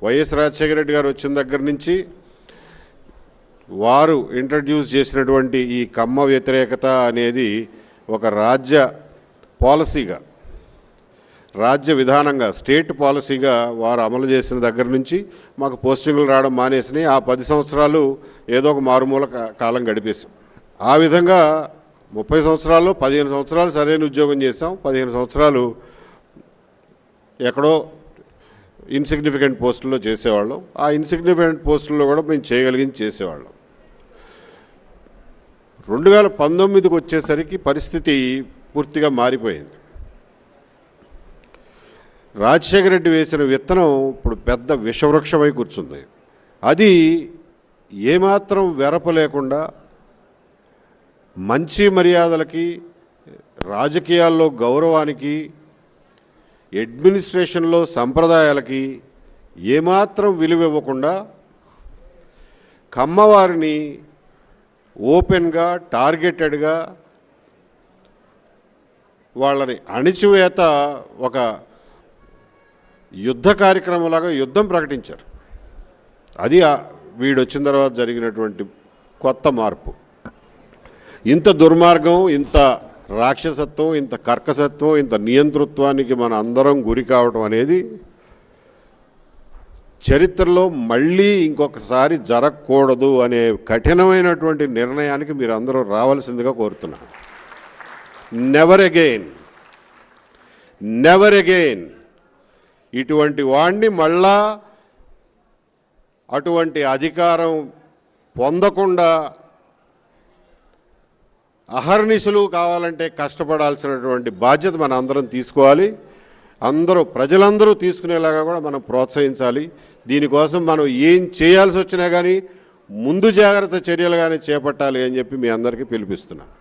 YS Rajasekhara Reddy గారు వచ్చిన దగ్గర నుంచి వారు ఇంట్రడ్యూస్ చేసినటువంటి ఈ కమ్మ వ్యతిరేకత అనేది ఒక రాజ్య పాలసీగా, రాజ్య విధానంగా, స్టేట్ పాలసీగా వారు అమలు చేసిన దగ్గర నుంచి మాకు పోస్టింగ్లు రావడం మానేసినాయి. ఆ 10 సంవత్సరాలు ఏదో ఒక మారుమూల కాలం గడిపేసాం. ఆ విధంగా 30 సంవత్సరాల్లో 15 సంవత్సరాలు సరైన ఉద్యోగం చేసాం, 15 సంవత్సరాలు ఎక్కడో ఇన్సిగ్నిఫికెంట్ పోస్టుల్లో చేసేవాళ్ళం. ఆ ఇన్సిగ్నిఫికెంట్ పోస్టుల్లో కూడా మేము చేయగలిగింది చేసేవాళ్ళం. 2019కి వచ్చేసరికి పరిస్థితి పూర్తిగా మారిపోయింది. రాజశేఖర రెడ్డి వేసిన విత్తనం ఇప్పుడు పెద్ద విషవృక్షమై కూర్చుంది. అది ఏమాత్రం వెరప లేకుండా మంచి మర్యాదలకి, రాజకీయాల్లో గౌరవానికి, అడ్మినిస్ట్రేషన్లో సంప్రదాయాలకి ఏమాత్రం విలువ ఇవ్వకుండా కమ్మవారిని ఓపెన్గా, టార్గెటెడ్గా వాళ్ళని అణిచివేత ఒక యుద్ధ కార్యక్రమంలాగా యుద్ధం ప్రకటించారు. అది వీడొచ్చిన తర్వాత జరిగినటువంటి కొత్త మార్పు. ఇంత దుర్మార్గం, ఇంత రాక్షసత్వం, ఇంత కర్కసత్వం, ఇంత నియంతృత్వానికి మన అందరం గురి కావటం అనేది చరిత్రలో మళ్ళీ ఇంకొకసారి జరగకూడదు అనే కఠినమైనటువంటి నిర్ణయానికి మీరు అందరూ రావాల్సిందిగా కోరుతున్నాను. నెవర్ అగైన్, నెవర్ అగైన్ ఇటువంటి వాడిని మళ్ళా అటువంటి అధికారం పొందకుండా అహర్నిశలు కావాలంటే కష్టపడాల్సినటువంటి బాధ్యత మన అందరం తీసుకోవాలి. ప్రజలందరూ తీసుకునేలాగా కూడా మనం ప్రోత్సహించాలి. దీనికోసం మనం ఏం చేయాల్సి వచ్చినా కానీ ముందు జాగ్రత్త చర్యలు కానీ చేపట్టాలి అని చెప్పి మీ అందరికీ పిలిపిస్తున్నాను.